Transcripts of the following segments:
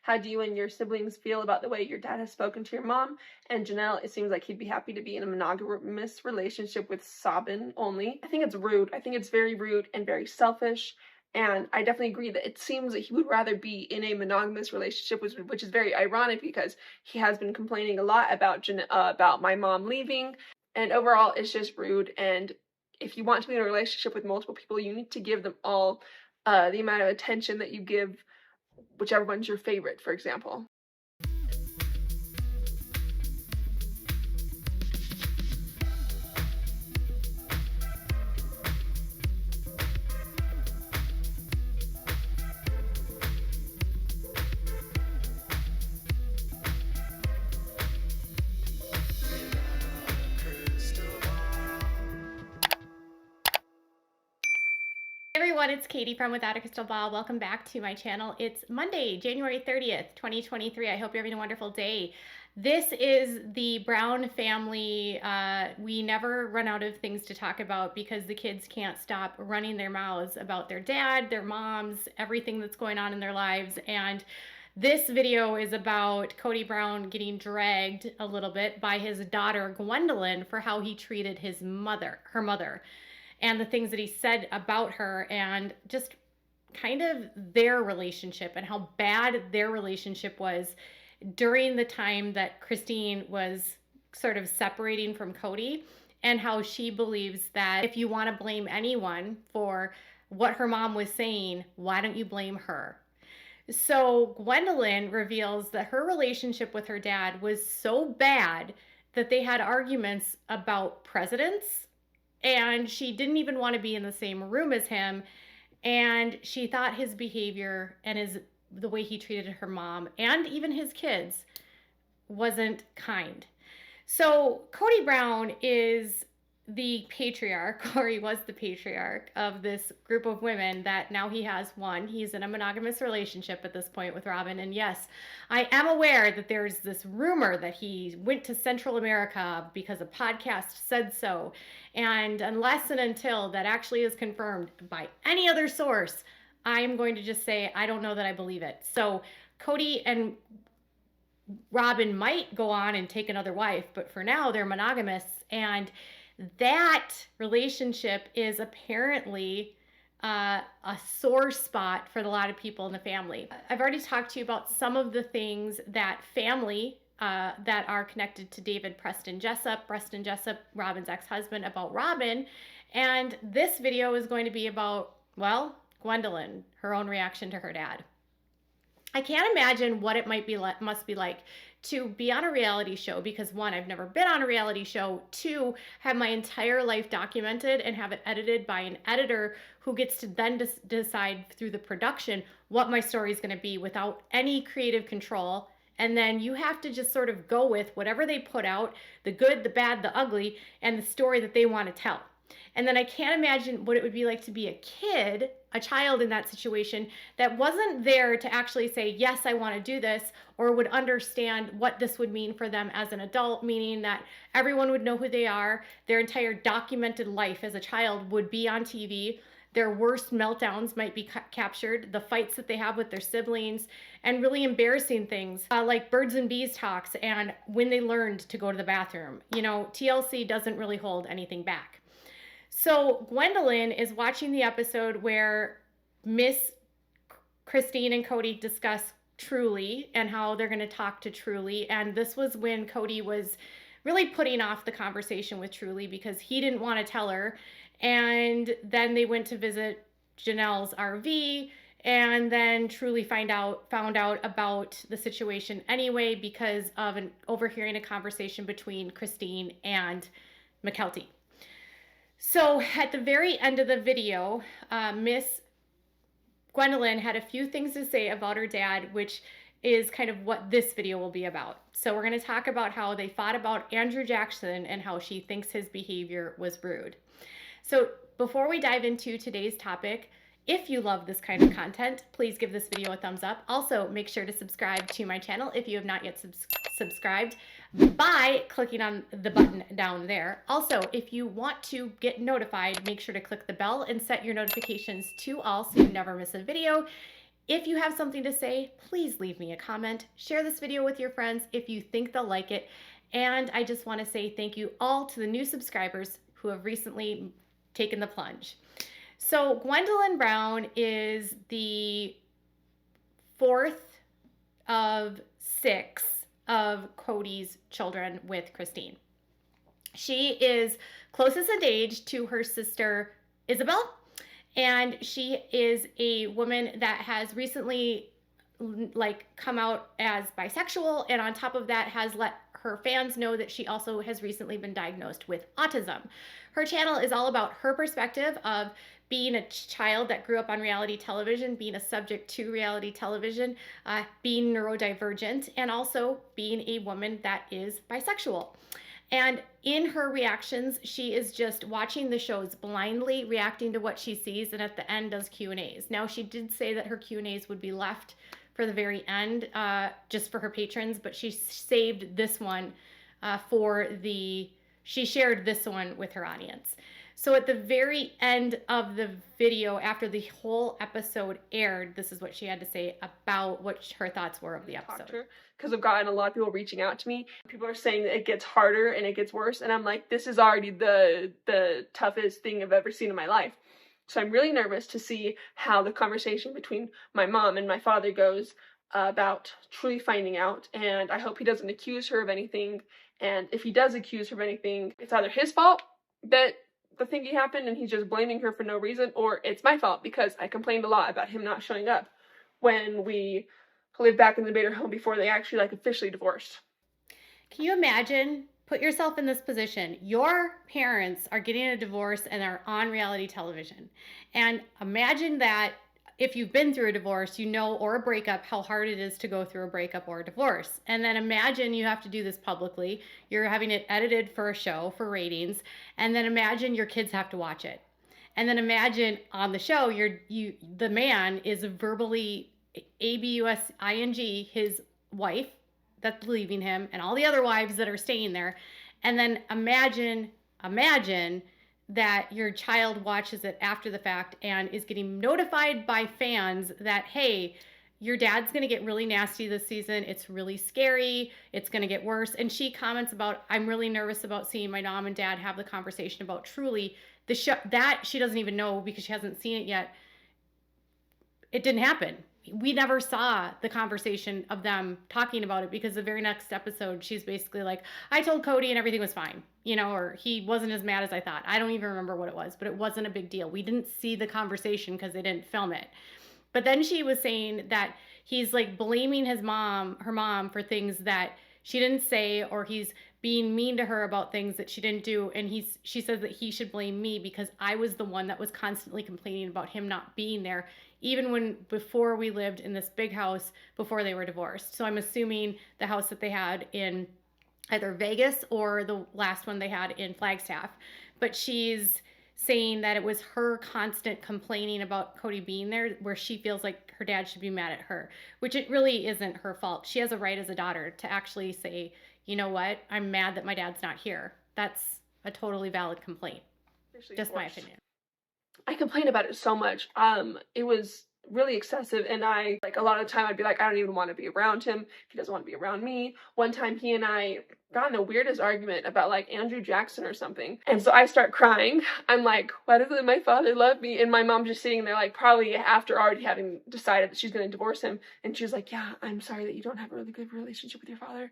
how do you and your siblings feel about the way your dad has spoken to your mom? And Janelle, it seems like he'd be happy to be in a monogamous relationship with Sabin only. I think it's rude. I think it's very rude and very selfish. And I definitely agree that it seems that he would rather be in a monogamous relationship, which is very ironic because he has been complaining a lot about my mom leaving. And overall, it's just rude. And if you want to be in a relationship with multiple people, you need to give them all the amount of attention that you give whichever one's your favorite, for example. Everyone, it's Katie from Without a Crystal Ball. Welcome back to my channel. It's Monday, January 30th, 2023. I hope you're having a wonderful day. This is the Brown family. We never run out of things to talk about because the kids can't stop running their mouths about their dad, their moms, everything that's going on in their lives. And this video is about Kody Brown getting dragged a little bit by his daughter, Gwendlyn, for how he treated her mother. And the things that he said about her, and just kind of their relationship and how bad their relationship was during the time that Christine was sort of separating from Kody, and how she believes that if you want to blame anyone for what her mom was saying, why don't you blame her? So Gwendlyn reveals that her relationship with her dad was so bad that they had arguments about presidents, and she didn't even want to be in the same room as him. And she thought his behavior and the way he treated her mom and even his kids wasn't kind. So Kody Brown is the patriarch, or he was the patriarch of this group of women that now he has one. He's in a monogamous relationship at this point with Robin. And yes, I am aware that there's this rumor that he went to Central America because a podcast said so. And unless and until that actually is confirmed by any other source, I'm going to just say I don't know that I believe it. So Kody and Robin might go on and take another wife, but for now they're monogamous. And that relationship is apparently a sore spot for a lot of people in the family. I've already talked to you about some of the things that family that are connected to David Preston Jessup, Robin's ex-husband, about Robin. And this video is going to be about, well, Gwendlyn, her own reaction to her dad. I can't imagine what it must be like to be on a reality show, because one, I've never been on a reality show. Two, have my entire life documented and have it edited by an editor who gets to then decide through the production what my story is going to be without any creative control. And then you have to just sort of go with whatever they put out, the good, the bad, the ugly, and the story that they want to tell. And then I can't imagine what it would be like to be a child in that situation that wasn't there to actually say, yes, I want to do this, or would understand what this would mean for them as an adult, meaning that everyone would know who they are. Their entire documented life as a child would be on TV. Their worst meltdowns might be captured, the fights that they have with their siblings, and really embarrassing things like birds and bees talks and when they learned to go to the bathroom. You know, TLC doesn't really hold anything back. So Gwendlyn is watching the episode where Miss Christine and Kody discuss Truly and how they're going to talk to Truly. And this was when Kody was really putting off the conversation with Truly because he didn't want to tell her. And then they went to visit Janelle's RV, and then Truly found out about the situation anyway because of overhearing a conversation between Christine and McKelty. So at the very end of the video, Miss Gwendlyn had a few things to say about her dad, which is kind of what this video will be about. So we're going to talk about how they fought about Andrew Jackson and how she thinks his behavior was rude. So before we dive into today's topic, if you love this kind of content, please give this video a thumbs up. Also, make sure to subscribe to my channel if you have not yet subscribed by clicking on the button down there. Also, if you want to get notified, make sure to click the bell and set your notifications to all so you never miss a video. If you have something to say, please leave me a comment. Share this video with your friends if you think they'll like it. And I just want to say thank you all to the new subscribers who have recently taken the plunge. So Gwendlyn Brown is the fourth of 6 of Kody's children with Christine. She is closest in age to her sister Isabel, and she is a woman that has recently come out as bisexual, and on top of that has let her fans know that she also has recently been diagnosed with autism. Her channel is all about her perspective of being a child that grew up on reality television, being a subject to reality television, being neurodivergent, and also being a woman that is bisexual. And in her reactions, she is just watching the shows blindly, reacting to what she sees, and at the end does Q&As. Now, she did say that her Q&As would be left for the very end, just for her patrons, but she saved this one she shared this one with her audience. So at the very end of the video, after the whole episode aired, this is what she had to say about what her thoughts were of the episode. Because I've gotten a lot of people reaching out to me. People are saying that it gets harder and it gets worse, and I'm like, this is already the toughest thing I've ever seen in my life. So I'm really nervous to see how the conversation between my mom and my father goes about truly finding out, and I hope he doesn't accuse her of anything. And if he does accuse her of anything, it's either his fault that the thinking happened and he's just blaming her for no reason, or it's my fault because I complained a lot about him not showing up when we lived back in the Bader home before they actually officially divorced. Can you imagine? Put yourself in this position. Your parents are getting a divorce and are on reality television. And imagine that if you've been through a divorce, or a breakup, how hard it is to go through a breakup or a divorce. And then imagine you have to do this publicly. You're having it edited for a show, for ratings. And then imagine your kids have to watch it. And then imagine on the show, the man is verbally abusing his wife that's leaving him and all the other wives that are staying there. And then imagine that your child watches it after the fact and is getting notified by fans that, hey, your dad's going to get really nasty this season. It's really scary. It's going to get worse. And she comments about, I'm really nervous about seeing my mom and dad have the conversation about truly the show that she doesn't even know because she hasn't seen it yet. It didn't happen. We never saw the conversation of them talking about it because the very next episode, she's basically like, I told Kody and everything was fine, or he wasn't as mad as I thought. I don't even remember what it was, but it wasn't a big deal. We didn't see the conversation because they didn't film it. But then she was saying that he's blaming her mom for things that she didn't say, or he's being mean to her about things that she didn't do. And she says that he should blame me because I was the one that was constantly complaining about him not being there, even before we lived in this big house before they were divorced. So I'm assuming the house that they had in either Vegas or the last one they had in Flagstaff. But she's saying that it was her constant complaining about Kody being there where she feels like her dad should be mad at her, which it really isn't her fault. She has a right as a daughter to actually say, you know what, I'm mad that my dad's not here. That's a totally valid complaint. Just my opinion. I complain about it so much. It was really excessive, and a lot of the time I'd be like, I don't even want to be around him. He doesn't want to be around me. One time he and I got in the weirdest argument about Andrew Jackson or something, and so I start crying. I'm like, why doesn't my father love me? And my mom just sitting there probably after already having decided that she's going to divorce him, and she's like, yeah, I'm sorry that you don't have a really good relationship with your father.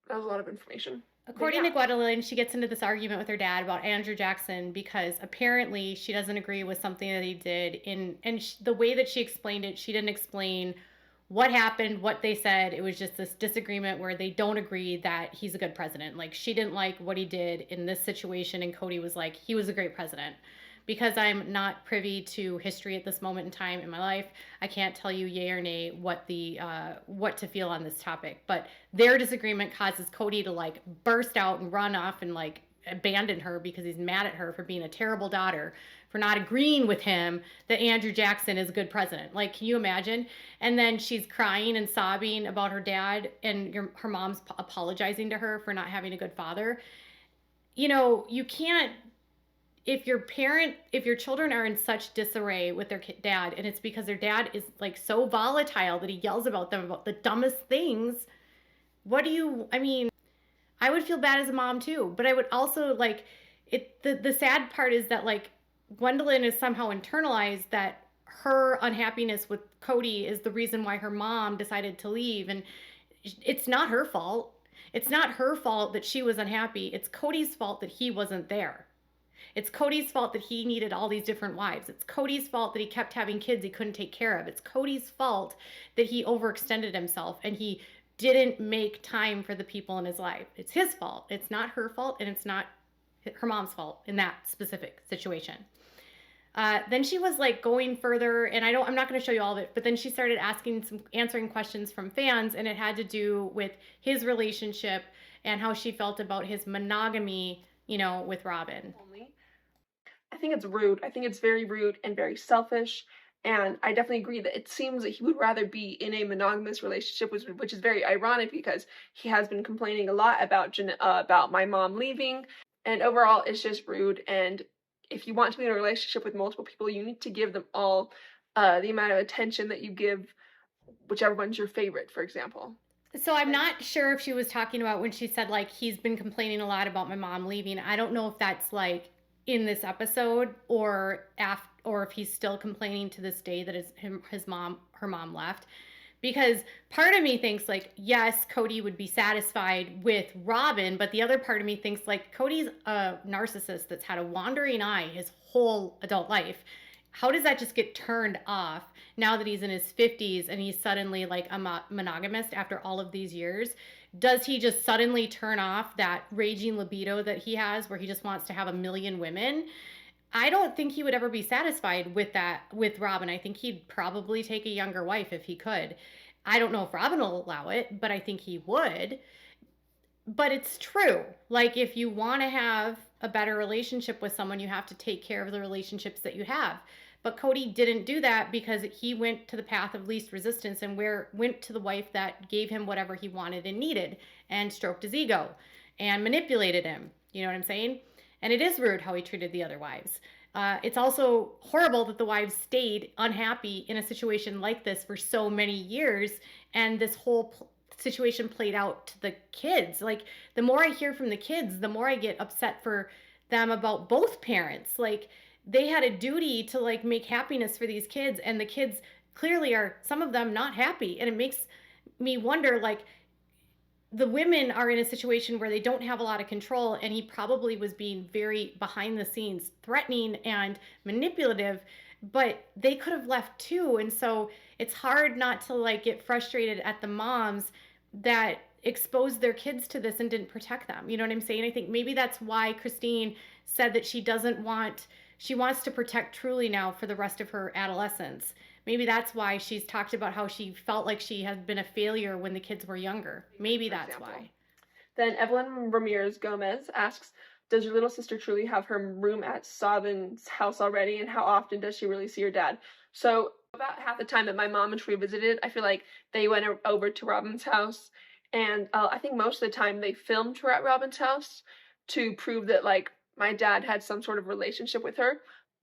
That was a lot of information. According to Gwendlyn, she gets into this argument with her dad about Andrew Jackson because apparently she doesn't agree with something that he did. The way that she explained it, she didn't explain what happened, what they said. It was just this disagreement where they don't agree that he's a good president. She didn't like what he did in this situation, and Kody was like, he was a great president. Because I'm not privy to history at this moment in time in my life, I can't tell you yay or nay what to feel on this topic. But their disagreement causes Kody to burst out and run off and abandon her because he's mad at her for being a terrible daughter, for not agreeing with him that Andrew Jackson is a good president. Can you imagine? And then she's crying and sobbing about her dad, and her mom's apologizing to her for not having a good father. You can't. if your children are in such disarray with their dad, and it's because their dad is like so volatile that he yells about them about the dumbest things, I mean, I would feel bad as a mom too, but I would also like it. The sad part is that like Gwendlyn is somehow internalized that her unhappiness with Kody is the reason why her mom decided to leave, and it's not her fault. It's not her fault that she was unhappy. It's Kody's fault that he wasn't there. It's Kody's fault that he needed all these different wives. It's Kody's fault that he kept having kids he couldn't take care of. It's Kody's fault that he overextended himself and he didn't make time for the people in his life. It's his fault. It's not her fault, and it's not her mom's fault in that specific situation. Then she was like going further, and I'm not going to show you all of it, but then she started answering questions from fans, and it had to do with his relationship and how she felt about his monogamy, with Robin. I think it's rude. I think it's very rude and very selfish. And I definitely agree that it seems that he would rather be in a monogamous relationship, which is very ironic because he has been complaining a lot about my mom leaving. And overall, it's just rude. And if you want to be in a relationship with multiple people, you need to give them all the amount of attention that you give whichever one's your favorite, for example. So I'm not sure if she was talking about when she said like he's been complaining a lot about my mom leaving. I don't know if that's like in this episode or if he's still complaining to this day that her mom left. Because part of me thinks like, yes, Kody would be satisfied with Robin, but the other part of me thinks like Kody's a narcissist that's had a wandering eye his whole adult life. How does that just get turned off now that he's in his 50s and he's suddenly like a monogamist after all of these years? Does he just suddenly turn off that raging libido that he has where he just wants to have a million women? I don't think he would ever be satisfied with that with Robin. I think he'd probably take a younger wife if he could. I don't know if Robin will allow it, but I think he would. But it's true. Like, if you want to have a better relationship with someone, you have to take care of the relationships that you have. But Kody didn't do that because he went to the path of least resistance and went to the wife that gave him whatever he wanted and needed and stroked his ego and manipulated him. You know what I'm saying? And it is rude how he treated the other wives. It's also horrible that the wives stayed unhappy in a situation like this for so many years, and this whole situation played out to the kids. Like, the more I hear from the kids, the more I get upset for them about both parents. Like, they had a duty to like make happiness for these kids, and the kids clearly are, some of them, not happy. And it makes me wonder, like, the women are in a situation where they don't have a lot of control, and he probably was being very behind the scenes threatening and manipulative, but they could have left too. And so it's hard not to like get frustrated at the moms that exposed their kids to this and didn't protect them. You know what I'm saying? I think maybe that's why Christine said that she wants to protect Truly now for the rest of her adolescence. Maybe that's why she's talked about how she felt like she had been a failure when the kids were younger. Maybe that's why. Then Evelyn Ramirez Gomez asks, does your little sister Truly have her room at Sabin's house already, and how often does she really see her dad? So about half the time that my mom and Truly visited, I feel like they went over to Robin's house, and I think most of the time they filmed her at Robin's house to prove that like my dad had some sort of relationship with her.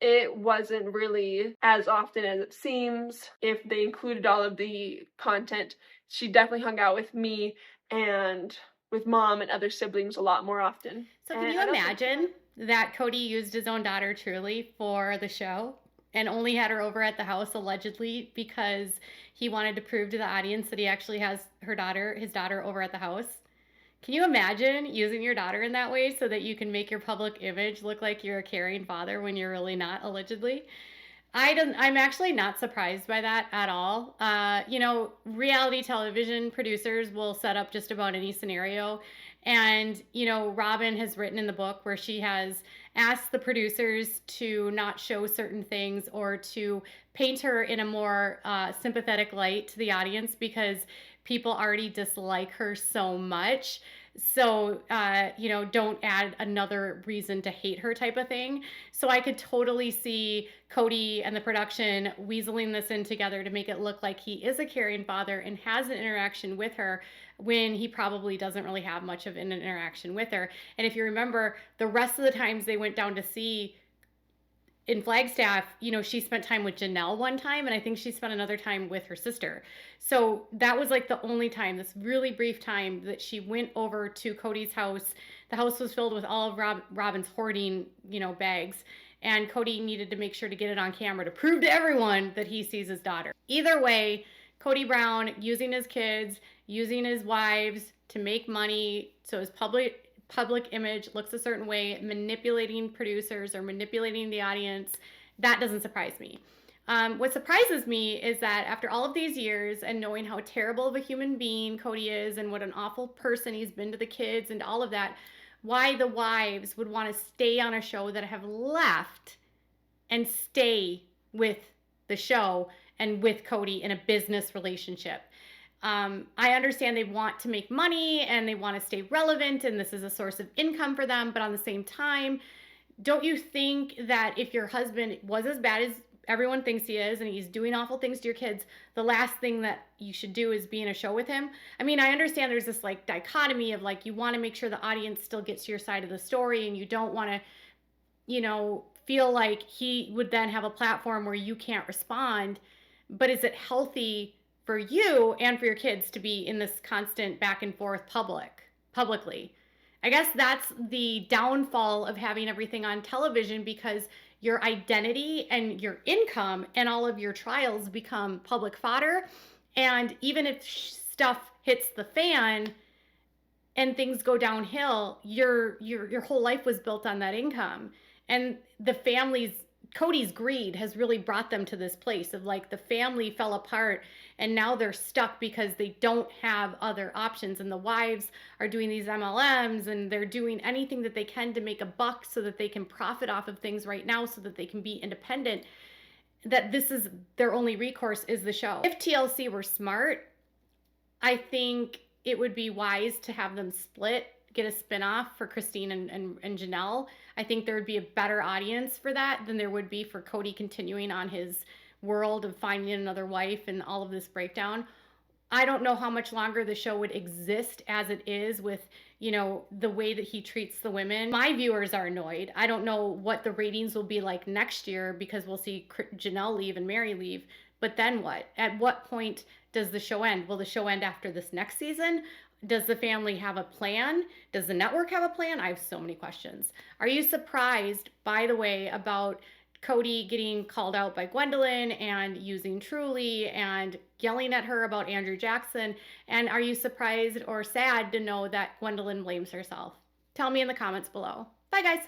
It wasn't really as often as it seems. If they included all of the content, she definitely hung out with me and with mom and other siblings a lot more often. So can you imagine that Kody used his own daughter Truly for the show and only had her over at the house allegedly because he wanted to prove to the audience that he actually has his daughter over at the house? Can you imagine using your daughter in that way so that you can make your public image look like you're a caring father when you're really not, allegedly? I'm actually not surprised by that at all. Reality television producers will set up just about any scenario. And, Robin has written in the book where she has asked the producers to not show certain things or to paint her in a more sympathetic light to the audience because people already dislike her so much. So, don't add another reason to hate her type of thing. So I could totally see Kody and the production weaseling this in together to make it look like he is a caring father and has an interaction with her when he probably doesn't really have much of an interaction with her. And if you remember, the rest of the times they went down to see in Flagstaff, you know, she spent time with Janelle one time, and I think she spent another time with her sister. So that was like the only time, this really brief time, that she went over to Kody's house. The house was filled with all of Robin's hoarding, you know, bags. And Kody needed to make sure to get it on camera to prove to everyone that he sees his daughter. Either way, Kody Brown using his kids, using his wives to make money so his public image looks a certain way, manipulating producers or manipulating the audience, that doesn't surprise me. What surprises me is that after all of these years and knowing how terrible of a human being Kody is and what an awful person he's been to the kids and all of that, why the wives would want to stay on a show that have left and stay with the show and with Kody in a business relationship. I understand they want to make money and they want to stay relevant and this is a source of income for them, but on the same time, don't you think that if your husband was as bad as everyone thinks he is and he's doing awful things to your kids, the last thing that you should do is be in a show with him? I mean, I understand there's this like dichotomy of like you want to make sure the audience still gets your side of the story and you don't want to, you know, feel like he would then have a platform where you can't respond. But is it healthy for you and for your kids to be in this constant back and forth publicly? I guess that's the downfall of having everything on television, because your identity and your income and all of your trials become public fodder. And even if stuff hits the fan and things go downhill, your whole life was built on that income. And the family's, Kody's greed has really brought them to this place of like the family fell apart and now they're stuck because they don't have other options. And the wives are doing these MLMs and they're doing anything that they can to make a buck so that they can profit off of things right now so that they can be independent. That this is their only recourse is the show. If TLC were smart, I think it would be wise to have them split, get a spinoff for Christine and Janelle. I think there would be a better audience for that than there would be for Kody continuing on his world of finding another wife and all of this breakdown. I don't know how much longer the show would exist as it is with, you know, the way that he treats the women. My viewers are annoyed. I don't know what the ratings will be like next year because we'll see Janelle leave and Mary leave. But then what? At what point does the show end? Will the show end after this next season? Does the family have a plan? Does the network have a plan? I have so many questions. Are you surprised, by the way, about Kody getting called out by Gwendlyn and using Truly and yelling at her about Andrew Jackson? And are you surprised or sad to know that Gwendlyn blames herself? Tell me in the comments below. Bye, guys.